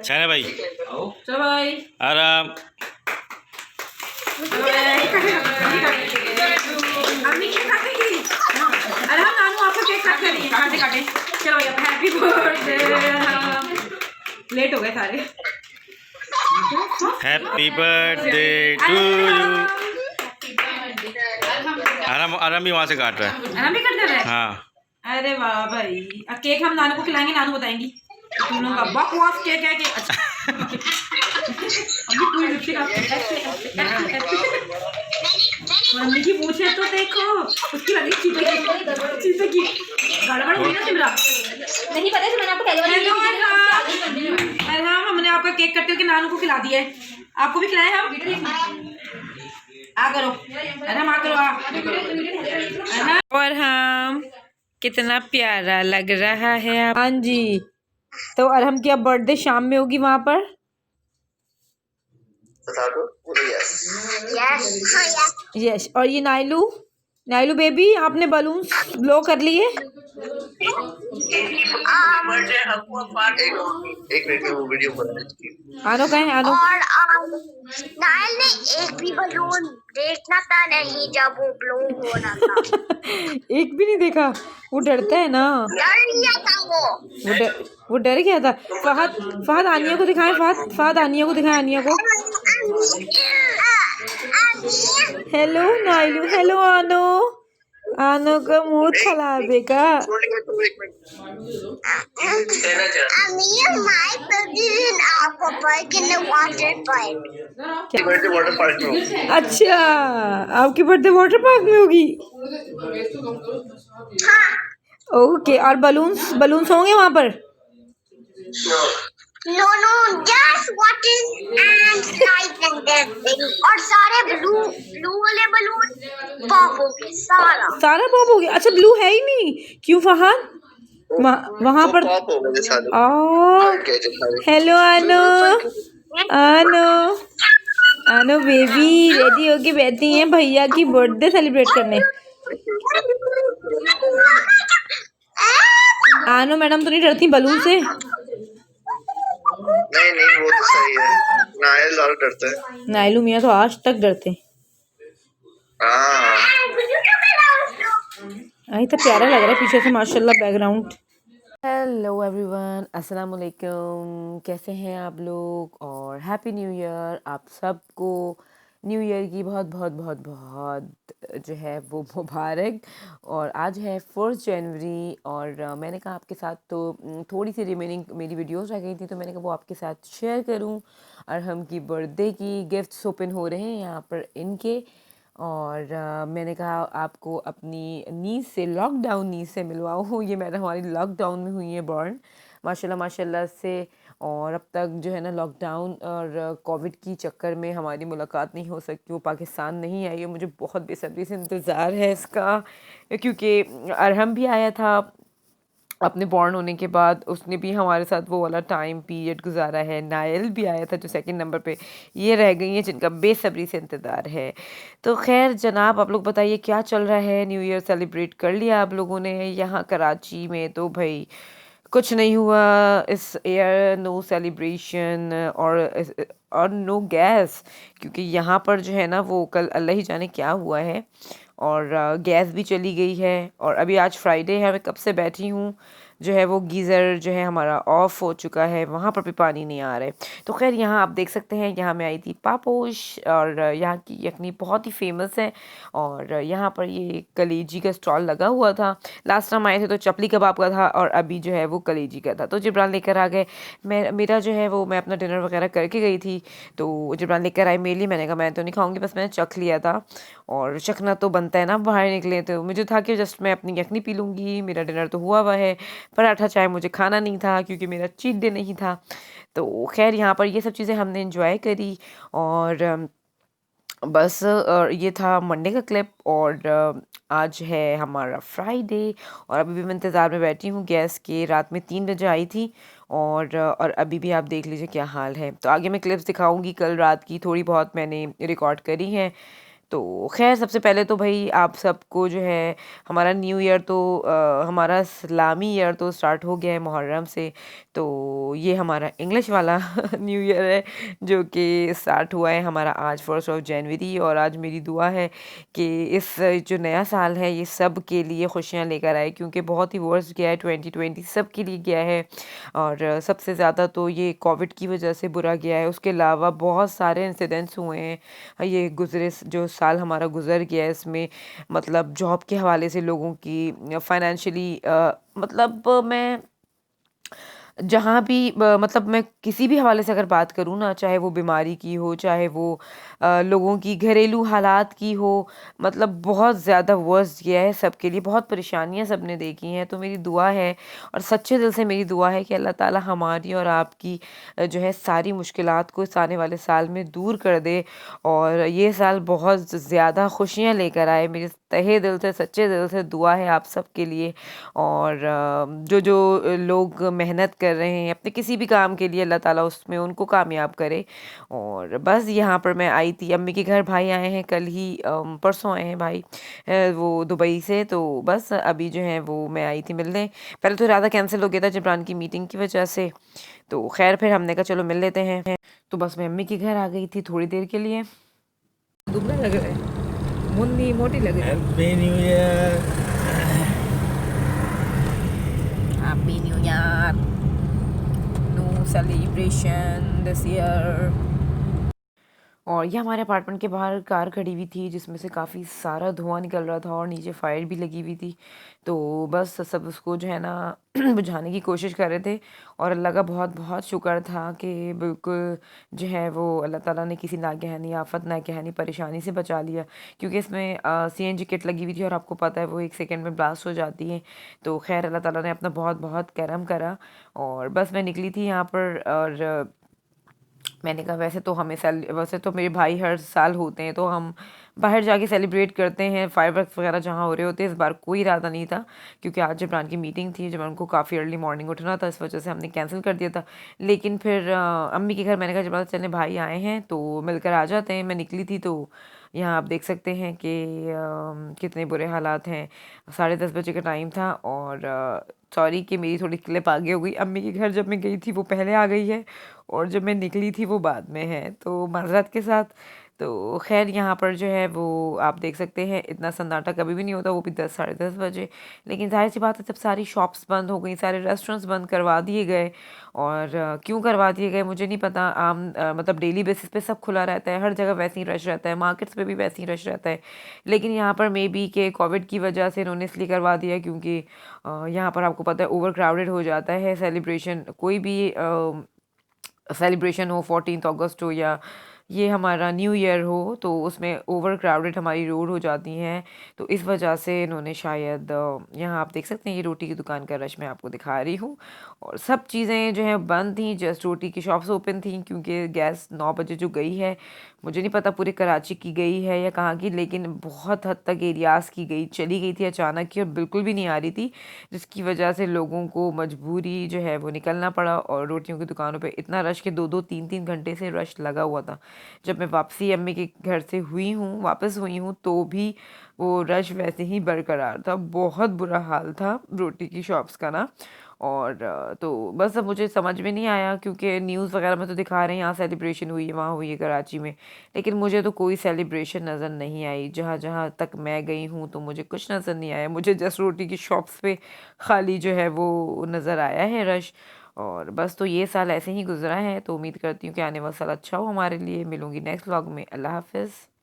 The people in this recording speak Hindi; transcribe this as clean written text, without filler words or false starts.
चले भाई, चलो भाई, आराम। अम्मी केक काटेगी। अरे हम नानू आपको केक काट करेंगे, काटे काटे। चलो भैया, हैप्पी बर्थडे। लेट हो गए सारे। Happy birthday to you. आराम आराम भी वहाँ से काट रहा है। आराम भी करते रहे। हाँ। अरे वाह भाई, अब केक हम नानू को खिलाएंगे, नानू बताएंगी तुम लोगों का बकवास केक है कि अच्छा। अभी पूरी लिपस्टिक मम्मी की पूछे तो देखो, उसकी लगी चीते की गड़बड़ हुई ना सिमरा। नहीं पता है, मैंने आपको पहले अरे हाँ, हमने आपका केक कट करके नानू को खिला दिया है। आपको भी खिलाए हम। आ करो, अरे हम आ करो आ। और हम कितना प्यारा लग रहा है। हाँ जी, तो अरहम की अब बर्थडे शाम में होगी वहाँ पर। यस। और ये नायलू बेबी, आपने बलून्स ब्लो कर लिए? एक मिनट में वो वीडियो बना रही। आनो कहें आनो। और नायल ने एक भी बलून देखना था नहीं जब वो ब्लो हो रहा था। एक भी नहीं देखा, वो डरता है ना। डर गया था वो डर गया था। फहद आनिया को दिखाएं, फहद आनिया को दिखाएं, आनिया को। हेलो नायलू, हेलो आनो का मूड खराब है का? वाटर पार्क में। अच्छा, आपकी बर्थडे वाटर पार्क में होगी? ओके। और बलून्स होंगे वहाँ पर? No, just watching and slides and everything. और सारे ब्लू वाले बलून पॉप हो गए, सारा पॉप हो गया। अच्छा, ब्लू है ही नहीं, क्यों फहद? वहाँ पर पॉप हो गए सारे। हेलो आनो बेबी रेडी होके बैठी हैं भैया की बर्थडे सेलिब्रेट करने। आनो मैडम तो नहीं डरती बलून से? नहीं वो तो सही है, नायल ज्यादा डरता है। नायलू मियाँ तो आज तक डरते। आई तो प्यारा लग रहा है पीछे से माशाल्लाह बैकग्राउंड। हेलो एवरीवन, अस्सलाम वालेकुम। कैसे हैं आप लोग? और हैप्पी न्यू ईयर आप सबको। न्यू ईयर की बहुत बहुत बहुत बहुत जो है वो मुबारक। और आज है 4 जनवरी और मैंने कहा आपके साथ तो थोड़ी सी रिमेनिंग मेरी वीडियोस रह गई थी, तो मैंने कहा वो आपके साथ शेयर करूं। अरहम की बर्थडे की गिफ्ट्स ओपन हो रहे हैं यहाँ पर इनके। और मैंने कहा आपको अपनी नीस से, लॉकडाउन नीस से मिलवाऊँ। ये मैडम हमारी लॉकडाउन में हुई है बॉर्न, माशाल्लाह से। और अब तक जो है ना लॉकडाउन और कोविड की चक्कर में हमारी मुलाकात नहीं हो सकती, वो पाकिस्तान नहीं आई है। मुझे बहुत बेसब्री से इंतज़ार है इसका, क्योंकि अरहम भी आया था अपने बॉर्न होने के बाद, उसने भी हमारे साथ वो वाला टाइम पीरियड गुजारा है। नायल भी आया था जो सेकंड नंबर पे। ये रह गई हैं जिनका बेसब्री से इंतज़ार है। तो खैर जनाब, आप लोग बताइए क्या चल रहा है? न्यू ईयर सेलिब्रेट कर लिया आप लोगों ने? यहाँ कराची में तो भाई कुछ नहीं हुआ इस ईयर, नो सेलिब्रेशन और नो गैस, क्योंकि यहाँ पर जो है ना वो कल अल्लाह ही जाने क्या हुआ है। और गैस भी चली गई है। और अभी आज फ्राइडे है, मैं कब से बैठी हूँ, जो है वो गीज़र जो है हमारा ऑफ़ हो चुका है, वहाँ पर भी पानी नहीं आ रहा है। तो खैर यहाँ आप देख सकते हैं, यहाँ मैं आई थी पापोश, और यहाँ की यखनी बहुत ही फेमस है। और यहाँ पर ये कलेजी का स्टॉल लगा हुआ था। लास्ट टाइम आए थे तो चपली कबाब का था, और अभी जो है वो कलेजी का था। तो जिब्रान लेकर आ गए। मेरा जो है वो, मैं अपना डिनर वगैरह करके गई थी, तो जिब्रान लेकर आए मेरे लिए। मैंने कहा मैं तो नहीं खाऊंगी, बस मैंने चख लिया था, और चखना तो बनता है ना, बाहर निकले तो मुझे था कि जस्ट मैं अपनी यखनी पी लूँगी, मेरा डिनर तो हुआ हुआ है। पराठा चाय मुझे खाना नहीं था क्योंकि मेरा चीट डे नहीं था। तो खैर यहाँ पर ये सब चीज़ें हमने एंजॉय करी। और बस, और ये था मंडे का क्लिप। और आज है हमारा फ्राइडे, और अभी भी मैं इंतज़ार में बैठी हूँ गैस के। रात में 3 बजे आई थी, और अभी भी आप देख लीजिए क्या हाल है। तो आगे मैं क्लिप्स दिखाऊंगी कल रात की, थोड़ी बहुत मैंने रिकॉर्ड करी हैं। तो खैर सबसे पहले तो भाई आप सबको जो है हमारा न्यू ईयर तो हमारा इस्लामी ईयर तो स्टार्ट हो गया है मुहर्रम से। तो ये हमारा इंग्लिश वाला न्यू ईयर है जो कि स्टार्ट हुआ है हमारा आज 1 जनवरी। और आज मेरी दुआ है कि इस जो नया साल है ये सब के लिए खुशियाँ लेकर आए, क्योंकि बहुत ही वर्स्ट गया है 2020 सब के लिए गया है। और सबसे ज़्यादा तो ये कोविड की वजह से बुरा गया है, उसके अलावा बहुत सारे इंसिडेंट्स हुए हैं ये गुज़रे जो साल हमारा गुज़र गया है। इसमें मतलब जॉब के हवाले से लोगों की फाइनेंशियली मतलब मैं जहाँ भी मतलब मैं किसी भी हवाले से अगर बात करूँ ना, चाहे वो बीमारी की हो, चाहे वो लोगों की घरेलू हालात की हो, मतलब बहुत ज़्यादा वर्स्ट गया है सबके लिए, बहुत परेशानियाँ सबने देखी हैं। तो मेरी दुआ है और सच्चे दिल से मेरी दुआ है कि अल्लाह ताला हमारी और आपकी जो है सारी मुश्किलात को इस आने वाले साल में दूर कर दे और ये साल बहुत ज़्यादा खुशियाँ लेकर आए। मेरे तहे दिल से सच्चे दिल से दुआ है आप सब के लिए। और जो जो लोग मेहनत कर रहे हैं अपने किसी भी काम के लिए, अल्लाह ताला उसमें उनको कामयाब करे। और बस यहाँ पर मैं आई थी अम्मी के घर, भाई आए हैं कल ही परसों आए हैं भाई वो दुबई से। तो बस अभी जो है वो मैं आई थी मिलने। पहले तो इरादा कैंसिल हो गया था जबरान की मीटिंग की वजह से, तो खैर फिर हमने कहा चलो मिल लेते हैं। तो बस मैं अम्मी के घर आ गई थी थोड़ी देर के लिए। दुबला लग रहा है, मुन्नी मोटी लग रही है। Happy new year. Happy new year, no celebration this year. और ये हमारे अपार्टमेंट के बाहर कार खड़ी हुई थी जिसमें से काफ़ी सारा धुआं निकल रहा था और नीचे फायर भी लगी हुई थी। तो बस सब उसको जो है ना बुझाने की कोशिश कर रहे थे। और अल्लाह का बहुत बहुत शुक्र था कि बिल्कुल जो है वो अल्लाह ताला ने किसी नागहानी आफत नागहानी परेशानी से बचा लिया, क्योंकि इसमें CNG किट लगी हुई थी और आपको पता है वो 1 सेकंड में ब्लास्ट हो जाती है। तो खैर अल्लाह ताला ने अपना बहुत बहुत करम करा। और बस मैं निकली थी यहाँ पर और मैंने कहा वैसे तो मेरे भाई हर साल होते हैं तो हम बाहर जाके सेलिब्रेट करते हैं, फायरवर्क्स वगैरह जहाँ हो रहे होते हैं। इस बार कोई इरादा नहीं था क्योंकि आज जबरान की मीटिंग थी, जबरान को काफ़ी अर्ली मॉर्निंग उठना था, इस वजह से हमने कैंसिल कर दिया था। लेकिन फिर अम्मी के घर मैंने कहा जबरान चलने भाई आए हैं तो मिलकर आ जाते हैं। मैं निकली थी तो यहाँ आप देख सकते हैं कि कितने बुरे हालात हैं। 10:30 बजे का टाइम था और सॉरी कि मेरी थोड़ी क्लिप आगे हो गई। अम्मी के घर जब मैं गई थी वो पहले आ गई है और जब मैं निकली थी वो बाद में है, तो माज़रत के साथ। तो खैर यहाँ पर जो है वो आप देख सकते हैं इतना सन्नाटा कभी भी नहीं होता, वो भी 10 साढ़े 10 बजे। लेकिन जाहिर सी बात है जब सारी शॉप्स बंद हो गई, सारे रेस्टोरेंट्स बंद करवा दिए गए। और क्यों करवा दिए गए मुझे नहीं पता। मतलब डेली बेसिस पे सब खुला रहता है, हर जगह वैसे ही रश रहता है, मार्केट्स पे भी वैसे ही रश रहता है। लेकिन यहाँ पर मे बी के कोविड की वजह से इन्होंने इसलिए करवा दिया क्योंकि यहाँ पर आपको पता है ओवर क्राउडेड हो जाता है। सेलिब्रेशन कोई भी सेलिब्रेशन हो, 14 अगस्त हो या ये हमारा न्यू ईयर हो, तो उसमें ओवर क्राउडेड हमारी रोड हो जाती हैं। तो इस वजह से इन्होंने शायद यहाँ आप देख सकते हैं ये रोटी की दुकान का रश मैं आपको दिखा रही हूँ। और सब चीज़ें जो हैं बंद थी, जस्ट रोटी की शॉप्स ओपन थी क्योंकि गैस 9 बजे जो गई है, मुझे नहीं पता पूरे कराची की गई है या कहाँ की, लेकिन बहुत हद तक एरियाज़ की गई चली गई थी अचानक की और बिल्कुल भी नहीं आ रही थी, जिसकी वजह से लोगों को मजबूरी जो है वो निकलना पड़ा। और रोटियों की दुकानों पे इतना रश के 2-2 3-3 घंटे से रश लगा हुआ था। जब मैं वापसी अम्मी के घर से वापस हुई हूँ तो भी वो रश वैसे ही बरकरार था। बहुत बुरा हाल था रोटी की शॉप्स का ना। और तो बस अब मुझे समझ में नहीं आया क्योंकि न्यूज़ वगैरह में तो दिखा रहे हैं यहाँ सेलिब्रेशन हुई है, वहाँ हुई है कराची में, लेकिन मुझे तो कोई सेलिब्रेशन नज़र नहीं आई। जहाँ जहाँ तक मैं गई हूँ तो मुझे कुछ नज़र नहीं आया, मुझे जस्ट रोटी की शॉप्स पे खाली जो है वो नज़र आया है रश। और बस तो ये साल ऐसे ही गुजरा है, तो उम्मीद करती हूँ कि आने वाला साल अच्छा हो हमारे लिए। मिलूँगी नेक्स्ट व्लॉग में। अल्लाह हाफ़िज़।